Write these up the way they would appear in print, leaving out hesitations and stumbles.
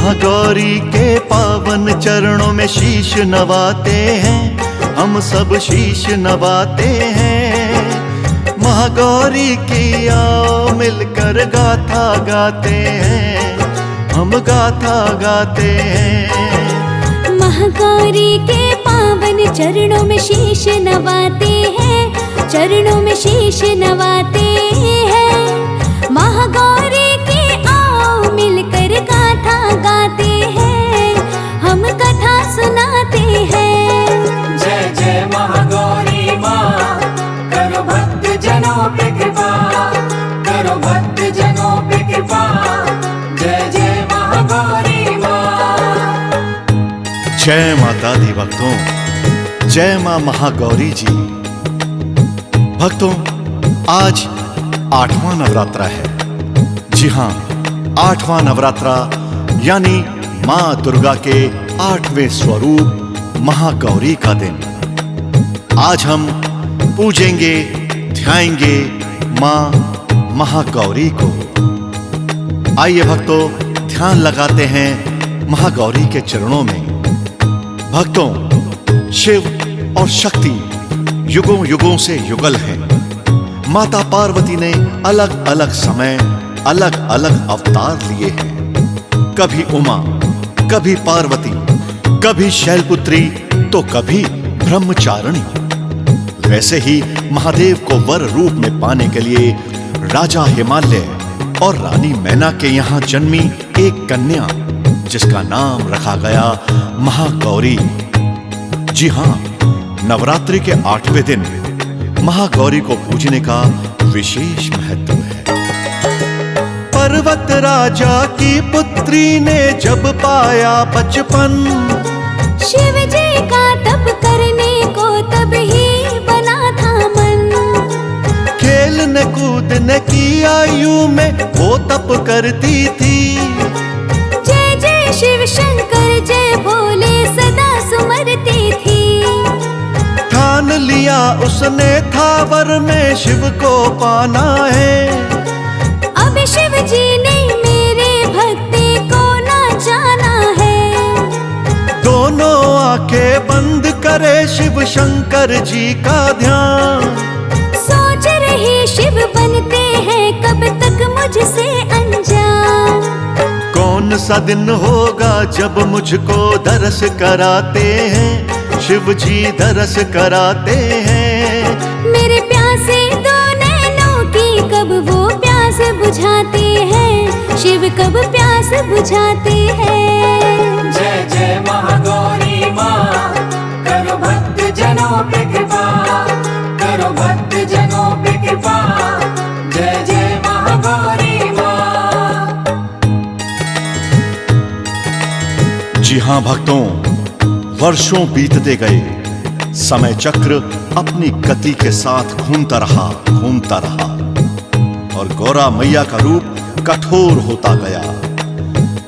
महागौरी के पावन चरणों में शीश नवाते हैं, हम सब शीश नवाते हैं। महागौरी की आओ मिलकर गाथा गाते हैं, हम गाथा गाते हैं। महागौरी के पावन चरणों में शीश नवाते हैं, चरणों में शीश नवाते हैं। महागौरी की आओ मिलकर गाथा गाते हैं, हम कथा सुनाते हैं। जय जय महागौरी माँ, करो भक्त जनों पे कृपा, करो भक्त जनों पे कृपा। जय जय महागौरी माँ। जय माता दी भक्तों, जय माँ महागौरी जी। भक्तों, आज 8वां नवरात्रा है। जी हाँ, 8वां नवरात्रा यानी माँ दुर्गा के 8वें स्वरूप महागौरी का दिन। आज हम पूजेंगे, ध्याएंगे माँ महागौरी को। आइए भक्तों, ध्यान लगाते हैं महागौरी के चरणों में। भक्तों, शिव और शक्ति युगों युगों से युगल हैं। माता पार्वती ने अलग अलग समय अलग अलग अवतार लिए हैं। कभी उमा, कभी पार्वती, कभी शैलपुत्री तो कभी ब्रह्मचारिणी। वैसे ही महादेव को वर रूप में पाने के लिए राजा हिमालय और रानी मैना के यहाँ जन्मी एक कन्या, जिसका नाम रखा गया महागौरी। जी हाँ, नवरात्रि के 8वें दिन महागौरी को पूजने का विशेष महत्व है। पर्वत राजा की पुत्री ने जब पाया बचपन, शिव जी का तप करने को तब ही बना था मन। खेलने कूदने की आयु में वो तप करती थी। जय जय शिव शंकर जय भोले सदा सुमरती थी। ठान लिया उसने था वर में शिव को पाना है। अब शिव जी ने मेरे भक्ति को ना जाना है। दोनों आंखें बंद करे शिव शंकर जी का ध्यान। सोच रही शिव बनते हैं कब तक मुझसे अनजान। कौन सा दिन होगा जब मुझको दरस कराते हैं, शिव जी दरस कराते हैं। मेरे प्यासे दो नैनों की कब वो प्यास बुझाते हैं, शिव कब प्यास बुझाते हैं। जय जय महागौरी माँ, करो भक्त जनों पे कृपा, करो भक्त जनों पे कृपा। जय जय महागौरी माँ। जी हाँ भक्तों, वर्षों बीतते गए, समय चक्र अपनी गति के साथ घूमता रहा और गौरा मैया का रूप कठोर होता गया।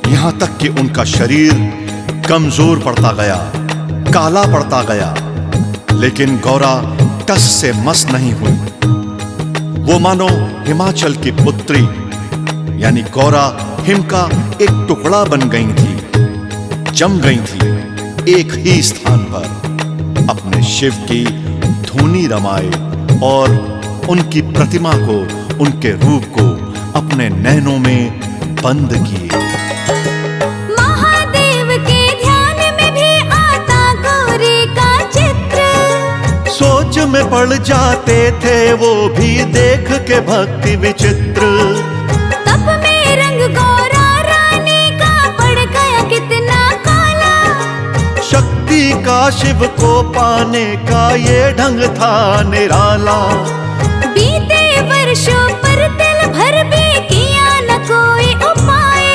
यहां तक कि उनका शरीर कमजोर पड़ता गया, काला पड़ता गया। लेकिन गौरा टस से मस नहीं हुई। वो मानो हिमाचल की पुत्री यानी गौरा हिम का एक टुकड़ा बन गई थी, जम गई थी एक ही स्थान पर। अपने शिव की धुनी रमाए और उनकी प्रतिमा को, उनके रूप को अपने नैनों में बंद किए। महादेव के ध्यान में भी आता गौरी का चित्र। सोच में पड़ जाते थे वो भी देख के भक्ति विचित्र। तप में रंग गौरा रानी का पड़ गया कितना काला। शक्ति का शिव को पाने का ये ढंग था निराला। बीते वर्षों पर दिल भर भी किया न कोई उपाय।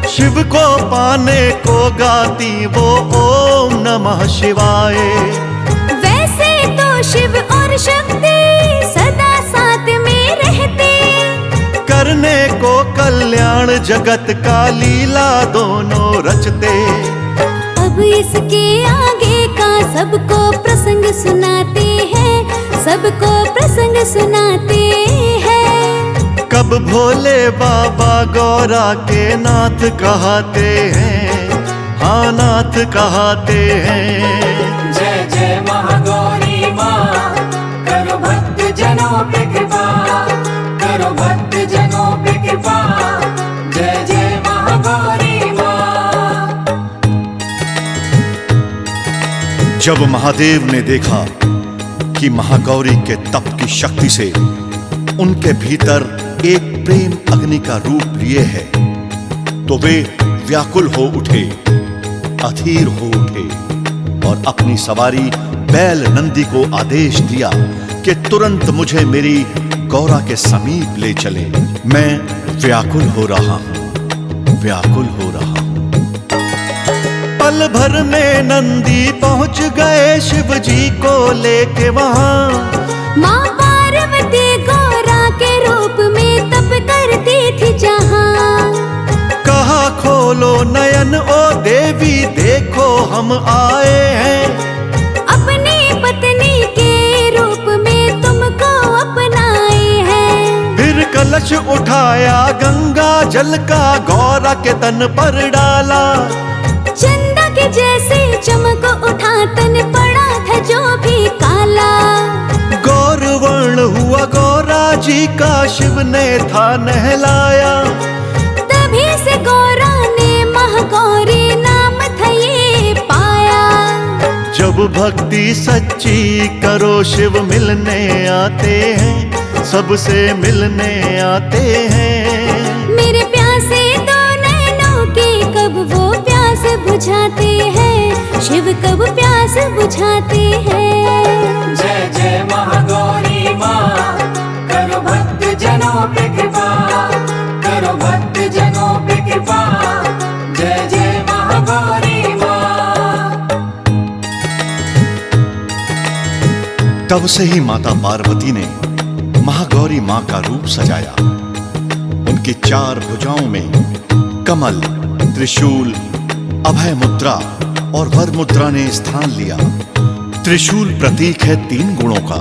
शिव को पाने को गाती वो ओम नमः शिवाय। वैसे तो शिव और शक्ति सदा साथ में रहते। करने को कल्याण जगत का लीला दोनों रचते। अब इसके आगे का सबको प्रसंग सुनाते हैं, सबको प्रसंग सुनाते हैं। कब भोले बाबा गौरा के नाथ कहते हैं। हाँ नाथ कहाते हैं। जय जय महागौरी माँ, करो भक्त जनों पे कृपा, करो भक्त जनों पे कृपा। जय जय महागौरी माँ। जब महादेव ने देखा कि महागौरी के तप की शक्ति से उनके भीतर एक प्रेम अग्नि का रूप लिए है, तो वे व्याकुल हो उठे, अधीर हो उठे और अपनी सवारी बैल नंदी को आदेश दिया कि तुरंत मुझे मेरी गौरा के समीप ले चले। मैं व्याकुल हो रहा हूं, व्याकुल हो रहा हूं। पल भर में नंदी पहुंच गए शिव जी को लेके वहां। माँ पार्वती गौरा के रूप में तप करती थी जहाँ। कहा खोलो नयन ओ देवी, देखो हम आए हैं। अपनी पत्नी के रूप में तुमको अपनाए हैं। फिर कलश उठाया गंगा जल का, गौरा के तन पर डाला। चंदा के जैसे चमक उठा, तन पड़ा था जो भी काला। गौरवर्ण हुआ गौरा जी का, शिव ने था नहलाया। तभी से गौरा ने महागौरी नाम था ये पाया। जब भक्ति सच्ची करो शिव मिलने आते हैं, सबसे मिलने आते हैं। मेरे प्यासे दो नैनों की कब वो प्यास बुझाते हैं, शिव कब प्यास बुझाते हैं। जय जय महागौरी माँ, करो भक्त जनों पे कृपा, करो भक्त जनों पे कृपा। जय जय महागौरी माँ। तब से ही माता पार्वती ने महागौरी मां का रूप सजाया। उनकी 4 भुजाओं में कमल, त्रिशूल, अभय मुद्रा और वर मुद्रा ने स्थान लिया। त्रिशूल प्रतीक है 3 गुणों का,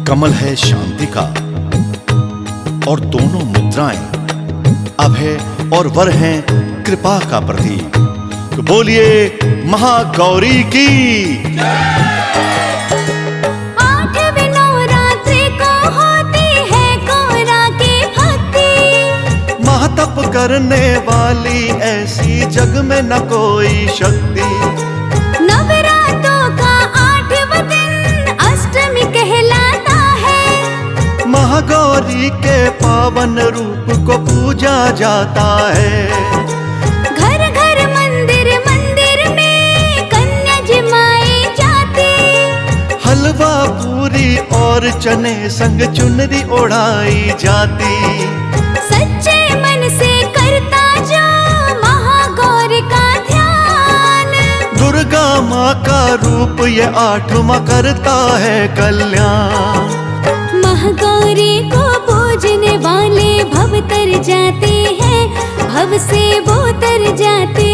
कमल है शांति का और दोनों मुद्राएं अभय और वर हैं कृपा का प्रतीक। तो बोलिए महागौरी की। 8वें नवरात्रि को होती है गौरा की भक्ति। महातप करने वाली ऐसी जग में न कोई शक्ति। नवरात्रों का 8वां दिन अष्टमी कहलाता है। महागौरी के पावन रूप को पूजा जाता है। घर घर मंदिर मंदिर में कन्या जमाई जाती। हलवा पूरी और चने संग चुनरी ओढ़ाई जाती। सच्चे मन से करता जो महागौरी का ध्यान। दुर्गा माँ का रूप ये 8वां करता है कल्याण। महागौरी को पूजने वाले भव तर जाते हैं, भव से वो तर जाते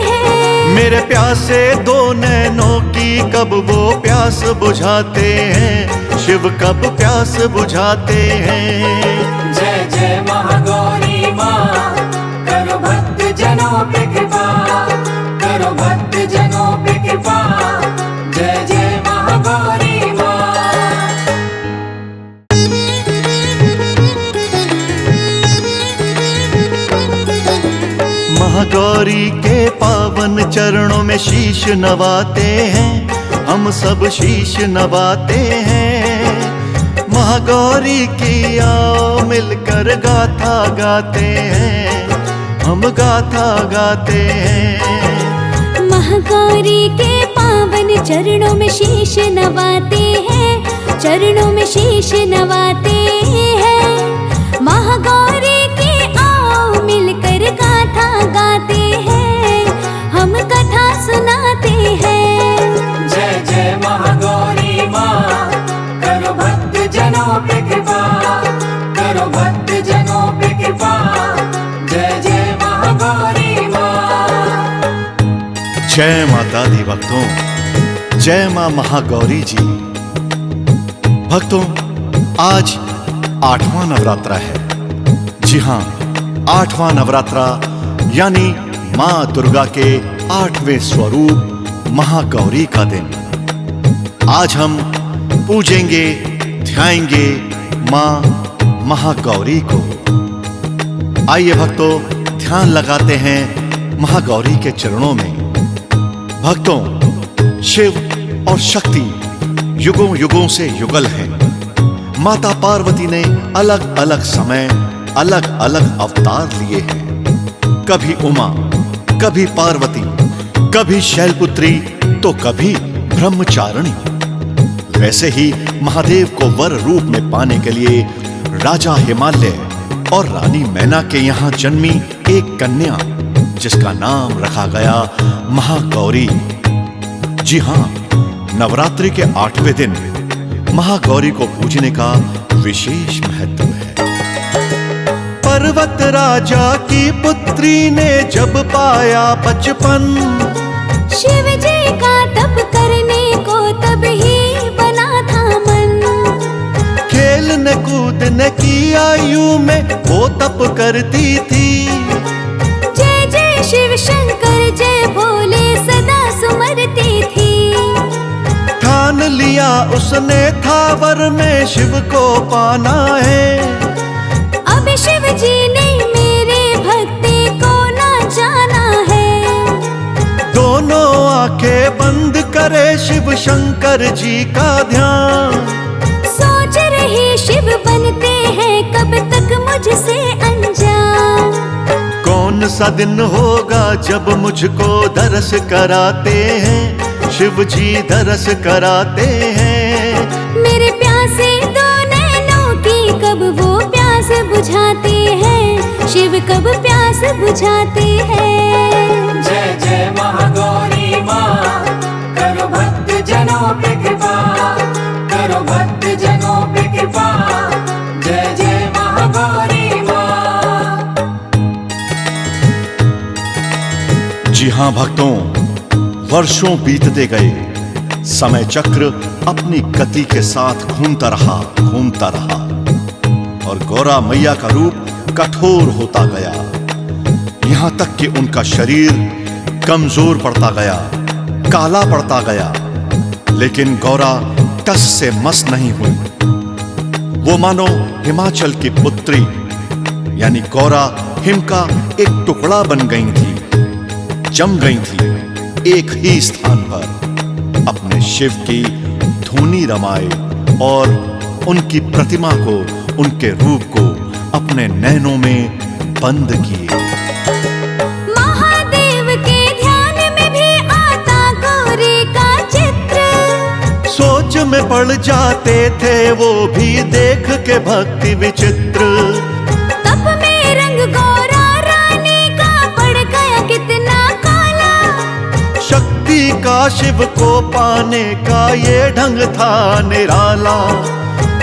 हैं। मेरे प्यासे 2 नैनों की कब वो प्यास बुझाते हैं, शिव कब प्यास बुझाते हैं। जय जय महागौरी माँ, करो भक्त जनों पे कृपा, करो भक्त जनों पे कृपा। जय जय महागौरी माँ। महागौरी के पावन चरणों में शीश नवाते हैं, हम सब शीश नवाते हैं। महागौरी की आओ मिलकर गाथा गाते हैं, हम गाथा गाते हैं। महागौरी के पावन चरणों में शीश नवाते हैं, चरणों में शीश नवाते हैं। महागौरी की आओ मिलकर गाथा गाते हैं, हम कथा सुनाते हैं। जय जय महागौरी माँ, करो भक्त जनों पे कृपा, करो भक्त जनों पे कृपा। जय जय महागौरी माँ। जय माता दी भक्तों, जय मां महागौरी जी। भक्तों, आज 8वां नवरात्रा है। जी हां, 8वां नवरात्रा यानी माँ दुर्गा के 8वें स्वरूप महागौरी का दिन। आज हम पूजेंगे, ध्याएंगे माँ महागौरी को। आइए भक्तों, ध्यान लगाते हैं महागौरी के चरणों में। भक्तों, शिव और शक्ति युगों युगों से युगल हैं। माता पार्वती ने अलग अलग समय अलग अलग अवतार लिए हैं। कभी उमा, कभी पार्वती, कभी शैलपुत्री तो कभी ब्रह्मचारिणी। वैसे ही महादेव को वर रूप में पाने के लिए राजा हिमालय और रानी मैना के यहाँ जन्मी एक कन्या, जिसका नाम रखा गया महागौरी। जी हां, नवरात्रि के 8वें दिन महागौरी को पूजने का विशेष महत्व है। पर्वत राजा की पुत्री ने जब पाया बचपन, शिव जी का तप करने को तब ही बना था मन। खेलने कूदने की आयु में वो तप करती थी। जय जय शिव शंकर जय भोले सदा सुमरती थी। ठान लिया उसने था वर में शिव को पाना है। अब शिव जी ने मेरे भक्ति को ना जाना है। दोनों आंखें बंद करे शिव शंकर जी का ध्यान। सोच रही शिव बनते हैं कब तक मुझसे अनजान। कौन सा दिन होगा जब मुझको दरस कराते हैं, शिव जी दरस कराते हैं। मेरे प्यासे दो नैनों की कब वो प्यास बुझाते हैं, शिव कब प्यास बुझाते हैं। जय जय महागौरी माँ, करो भक्त जनों पे कृपा, करो भक्त जनों पे कृपा। जय जय महागौरी माँ। जी हां भक्तों, वर्षों बीतते गए, समय चक्र अपनी गति के साथ घूमता रहा और गौरा मैया का रूप कठोर होता गया। यहां तक कि उनका शरीर कमजोर पड़ता गया, काला पड़ता गया। लेकिन गौरा टस से मस नहीं हुई। वो मानो हिमाचल की पुत्री यानी गौरा हिम का एक टुकड़ा बन गई थी, जम गई थी एक ही स्थान पर। अपने शिव की धुनी रमाए और उनकी प्रतिमा को, उनके रूप को अपने नैनों में बंद किए। महादेव के ध्यान में भी आता गौरी का चित्र। सोच में पड़ जाते थे वो भी देख के भक्ति विचित्र। तप में रंग गौरा रानी का पड़ गया कितना काला। शक्ति का शिव को पाने का ये ढंग था निराला।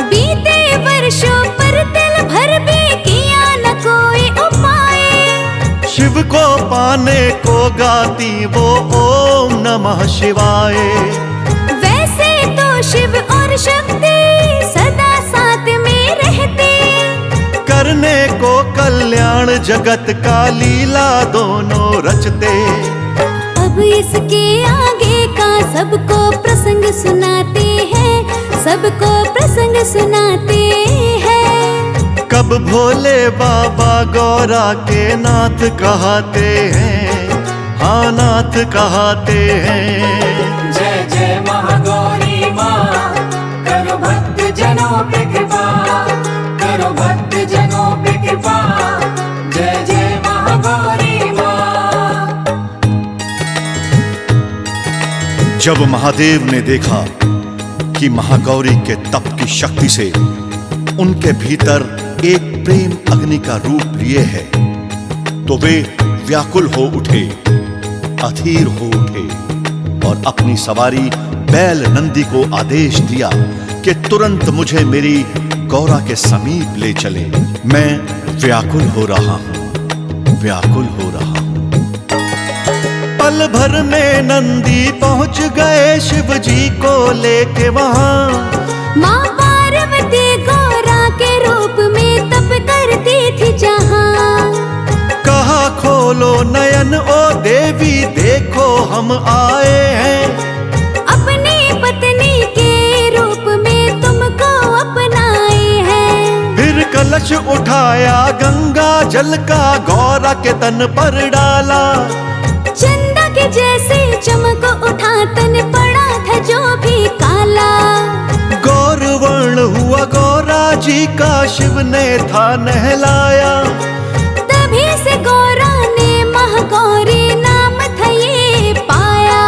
बीते वर्षों पर दिल भर भी किया न कोई उपाय। शिव को पाने को गाती वो ओम नमः शिवाय। वैसे तो शिव और शक्ति सदा साथ में रहते। करने को कल्याण जगत का लीला दोनों रचते। अब इसके आगे का सबको प्रसंग सुनाते हैं, सबको प्रसंग सुनाते हैं। कब भोले बाबा गौरा के नाथ कहते हैं, हाँ नाथ कहते हैं। जय जय महागौरी माँ, करो भक्त जनों पे कृपा, करो भक्त जनों पे कृपा। जय जय महागौरी माँ। जब महादेव ने देखा कि महागौरी के तप की शक्ति से उनके भीतर एक प्रेम अग्नि का रूप लिए है, तो वे व्याकुल हो उठे, अधीर हो उठे और अपनी सवारी बैल नंदी को आदेश दिया कि तुरंत मुझे मेरी गौरा के समीप ले चले। मैं व्याकुल हो रहा हूं, व्याकुल हो रहा हूं। पल भर में नंदी पहुंच गए शिव जी को लेके वहां। माँ पार्वती गौरा के रूप में तप करती थी जहाँ। कहा खोलो नयन ओ आए हैं। अपनी पत्नी के रूप में तुमको अपनाए हैं। फिर कलश उठाया गंगा जल का गौरा के तन पर डाला। चंदा के जैसे चमक उठा तन पड़ा था जो भी काला। गौरवर्ण हुआ गौरा जी का शिव ने था नहलाया। तभी से गौरा ने महागौरी नाम था ये पाया।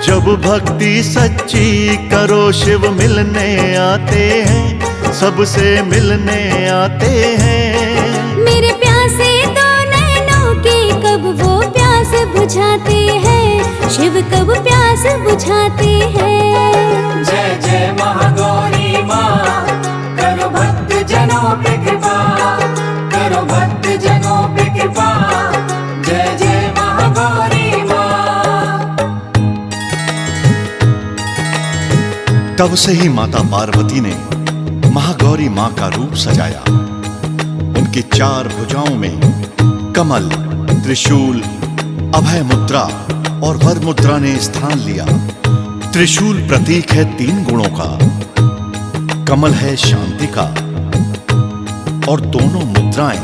जब भक्ति सच्ची करो शिव मिलने आते हैं, सबसे मिलने आते हैं। मेरे प्यासे दो नैनों की कब वो प्यास बुझाते हैं, शिव कब प्यास बुझाते हैं। जय जय महागौरी माँ, करो भक्त जनों पे कृपा, करो भक्त जनों पे कृपा। जय जय महागौरी माँ। तब से ही माता पार्वती ने महागौरी माँ का रूप सजाया। उनकी 4 भुजाओं में कमल, त्रिशूल, अभय मुद्रा और वर मुद्रा ने स्थान लिया। त्रिशूल प्रतीक है 3 गुणों का, कमल है शांति का और दोनों मुद्राएं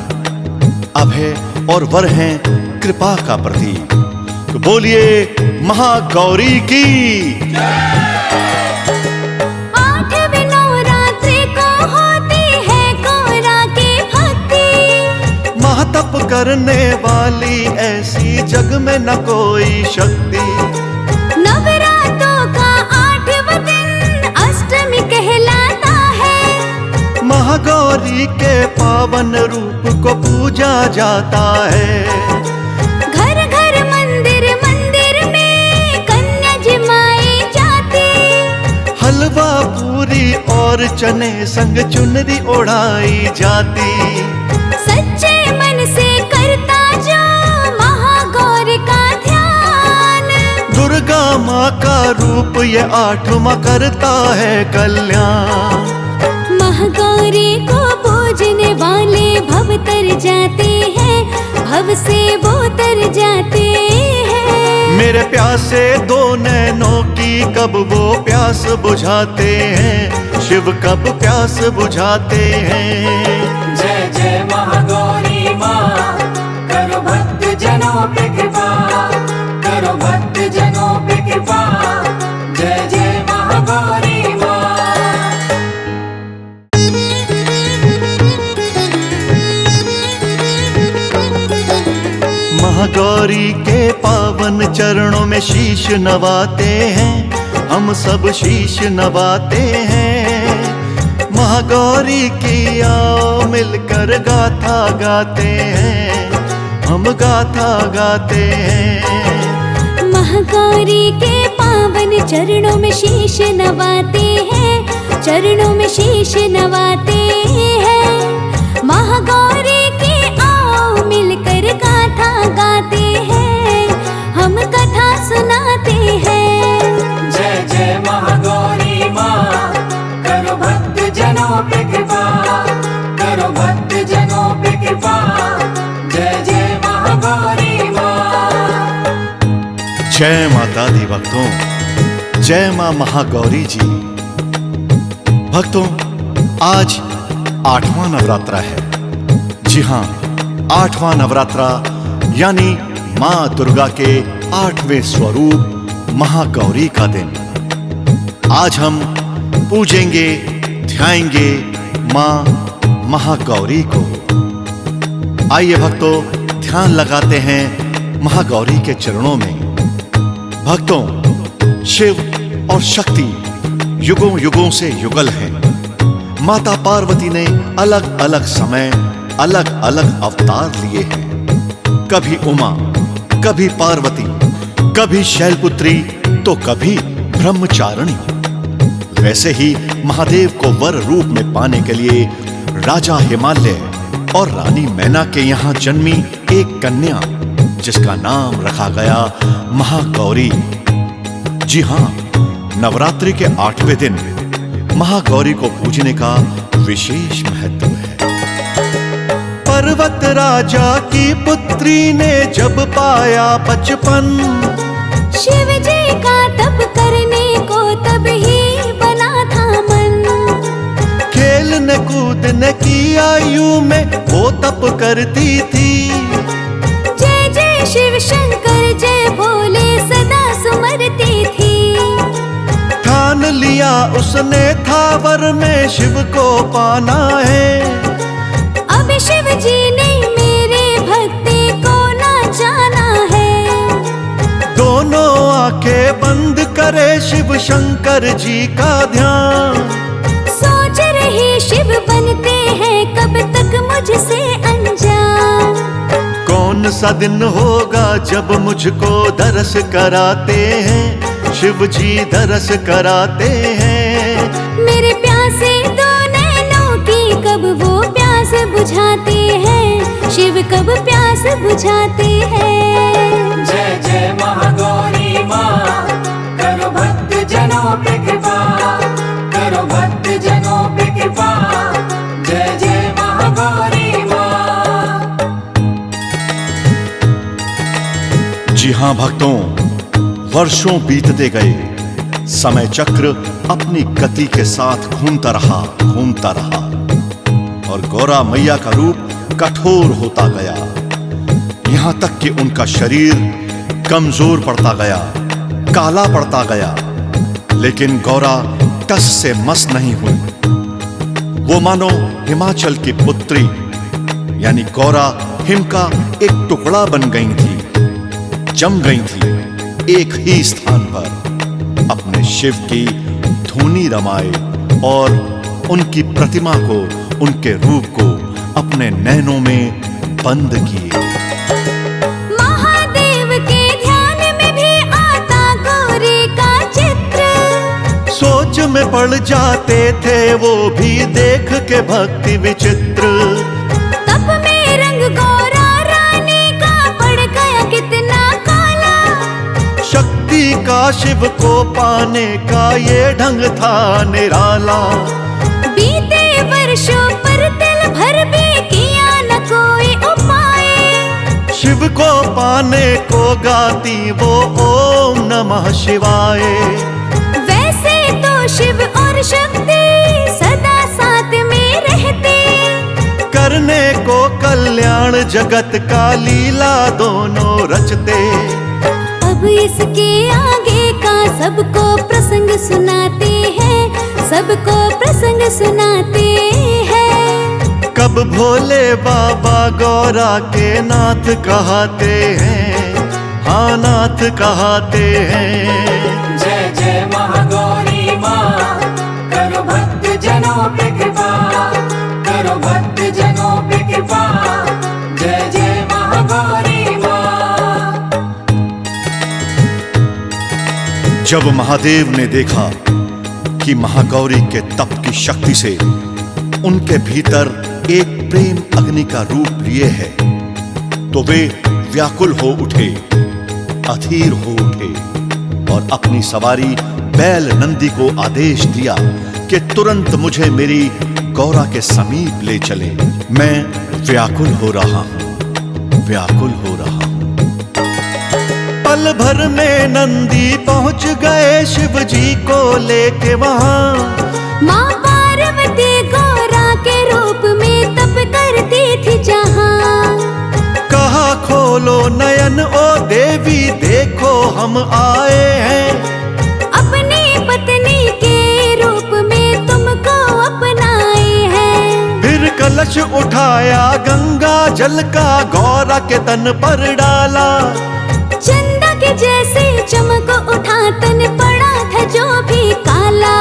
अभय और वर हैं कृपा का प्रतीक। तो बोलिए महागौरी की। 8वें नवरात्रि को होती है गौरा की भक्ति। महातप करने वाली ऐसी जग में न कोई शक्ति। नवरात्रों का 8वां दिन अष्टमी कहलाता है। महागौरी के पावन रूप को पूजा जाता है। घर घर मंदिर मंदिर में कन्या जमाई जाती। हलवा पूरी और चने संग चुनरी ओढ़ाई जाती। सच्चे मन से करता जो महागौरी का ध्यान। दुर्गा माँ का रूप ये 8वां करता है कल्याण। महागौरी को पूजने वाले भव तर जाते हैं, भव से वो तर जाते हैं। मेरे प्यासे 2 नैनों की कब वो प्यास बुझाते हैं, शिव कब प्यास बुझाते हैं। जय जय महागौरी माँ, करो भक्त जनों पे कृपा, करो भक्त जनों पे कृपा। जय जय महागौरी माँ। महागौरी के पावन चरणों में शीश नवाते हैं, हम सब शीश नवाते हैं। महागौरी की आओ मिलकर गाथा गाते हैं, हम गाथा गाते हैं। महागौरी के पावन चरणों में शीश नवाते हैं, चरणों में शीश नवाते हैं। महागौरी की आओ मिलकर गाथा गाते हैं, हम कथा सुनाते हैं। जय जय महागौरी माँ, करो भक्त जनों पे कृपा, करो भक्त जनों पे कृपा। जय जय महागौरी माँ। जय माता दी भक्तों, जय मां महागौरी जी। भक्तों, आज 8वां नवरात्रा है। जी हाँ, 8वां नवरात्रा यानी माँ दुर्गा के 8वें स्वरूप महागौरी का दिन। आज हम पूजेंगे, ध्याएंगे माँ महागौरी को। आइए भक्तों, ध्यान लगाते हैं महागौरी के चरणों में। भक्तों, शिव और शक्ति युगों युगों से युगल हैं। माता पार्वती ने अलग अलग समय अलग अलग अवतार लिए हैं। कभी उमा, कभी पार्वती, कभी शैलपुत्री तो कभी ब्रह्मचारिणी। वैसे ही महादेव को वर रूप में पाने के लिए राजा हिमालय और रानी मैना के यहाँ जन्मी एक कन्या, जिसका नाम रखा गया महागौरी। जी हाँ, नवरात्रि के 8वें दिन महागौरी को पूजने का विशेष महत्व है। पर्वत राजा की पुत्री ने जब पाया बचपन, शिव जी का तप करने को तब ही बना था मन। खेलने कूदने की आयु में वो तप करती थी। जय जय शिव शंकर जय भोले सदा सुमरती थी। ठान लिया उसने था वर में शिव को पाना है। अब शिव जी ने मेरे भक्ति को ना जाना है। दोनों आंखें बंद करे शिव शंकर जी का ध्यान। सोच रही शिव बनते हैं कब तक मुझसे अनजान। कौन सा दिन होगा जब मुझको दरस कराते हैं, शिव जी दरस कराते हैं। मेरे प्यासे दो नैनों की कब वो प्यास बुझाते हैं, शिव कब प्यास बुझाते हैं। जय जय महागौरी माँ, करो भक्त जनों पे कृपा, करो भक्त जनों पे कृपा। जय जय महागौरी माँ। जी हाँ भक्तों, वर्षों बीतते गए, समय चक्र अपनी गति के साथ घूमता रहा और गौरा मैया का रूप कठोर होता गया। यहां तक कि उनका शरीर कमजोर पड़ता गया, काला पड़ता गया। लेकिन गौरा टस से मस नहीं हुई। वो मानो हिमाचल की पुत्री यानी गौरा हिम का एक टुकड़ा बन गई थी, जम गई थी एक ही स्थान पर। अपने शिव की धुनी रमाए और उनकी प्रतिमा को, उनके रूप को अपने नैनों में बंद किए। महादेव के ध्यान में भी आता गौरी का चित्र। सोच में पड़ जाते थे वो भी देख के भक्ति विचित्र। तप में रंग गौरा रानी का पड़ गया कितना काला। शक्ति का शिव को पाने का ये ढंग था निराला। बीते वर्षों पर दिल भर भी किया न कोई उपाय। शिव को पाने को गाती वो ओम नमः शिवाय। वैसे तो शिव और शक्ति सदा साथ में रहते। करने को कल्याण जगत का लीला दोनों रचते। अब इसके आगे का सबको प्रसंग सुनाते हैं, सबको प्रसंग सुनाते हैं। कब भोले बाबा गौरा के नाथ कहते हैं, हाँ नाथ कहते हैं। जय जय महागौरी माँ, करो भक्त जनों पे कृपा, करो भक्त जनों पे कृपा। जय जय महागौरी माँ। जब महादेव ने देखा कि महागौरी के तप की शक्ति से उनके भीतर एक प्रेम अग्नि का रूप लिए है, तो वे व्याकुल हो उठे, अधीर हो उठे और अपनी सवारी बैल नंदी को आदेश दिया कि तुरंत मुझे मेरी गौरा के समीप ले चले। मैं व्याकुल हो रहा हूं, व्याकुल हो रहा हूं। पल भर में नंदी पहुंच गए शिव जी को लेके वहां। माँ पार्वती गौरा के रूप में तप करती थी जहाँ। कहा खोलो नयन ओ देवी, देखो हम आए हैं। अपनी पत्नी के रूप में तुमको अपनाए हैं। फिर कलश उठाया गंगा जल का गौरा के तन पर डाला। चंदा के जैसे चमक उठा, तन पड़ा था जो भी काला।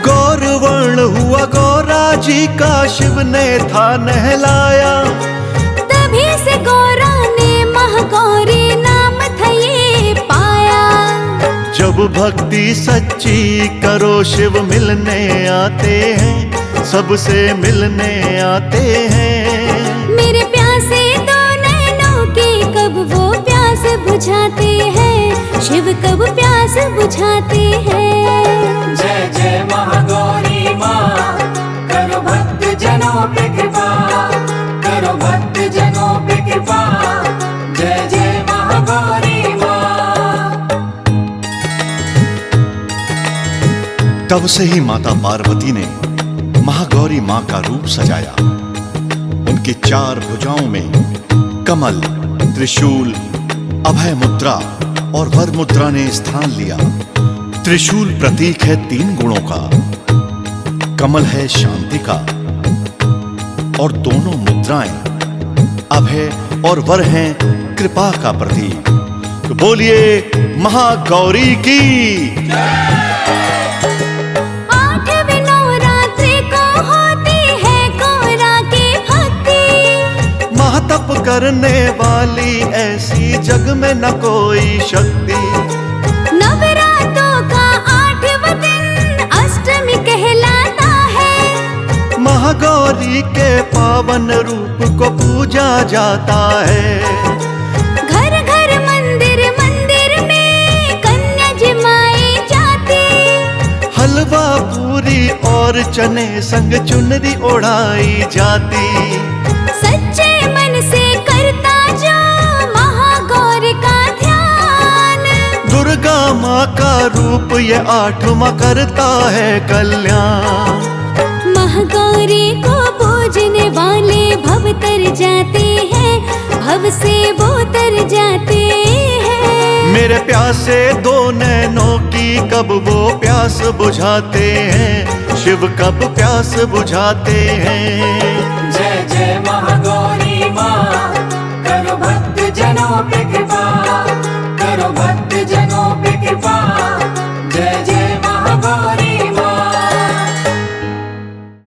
गौर वर्ण हुआ गौरा जी का, शिव ने था नहलाया। तभी से गौरा ने महागौरी नाम था ये पाया। जब भक्ति सच्ची करो शिव मिलने आते हैं, सबसे मिलने आते हैं। मेरे प्यासे दो नैनों की कब वो प्यास बुझाते हैं, शिव कब प्यास बुझाते हैं। जय जय महागौरी माँ, करो भक्त जनों पे कृपा, करो भक्त जनों पे कृपा। जय जय महागौरी माँ। तब से ही माता पार्वती ने महागौरी मां का रूप सजाया। उनकी 4 भुजाओं में कमल, त्रिशूल, अभय मुद्रा और वर मुद्रा ने स्थान लिया। त्रिशूल प्रतीक है 3 गुणों का, कमल है शांति का और दोनों मुद्राएं अभय और वर हैं कृपा का प्रतीक। तो बोलिए महागौरी की। 8वें नवरात्रि को होती है गौरा की भक्ति। महातप करने वाली ऐसी जग में न कोई शक्ति। नवरात्रों का 8वां दिन अष्टमी कहलाता है। महागौरी के पावन रूप को पूजा जाता है। घर घर मंदिर मंदिर में कन्या जमाई जाती। हलवा पूरी और चने संग चुनरी ओढ़ाई जाती। सच्चे मन से करता जो महागौरी का ध्यान। दुर्गा माँ का रूप ये 8वां करता है कल्याण। महागौरी को पूजने वाले भव तर जाते हैं, भव से वो तर जाते हैं। मेरे प्यासे 2 नैनों की कब वो प्यास बुझाते हैं, शिव कब प्यास बुझाते हैं। जय जय महागौरी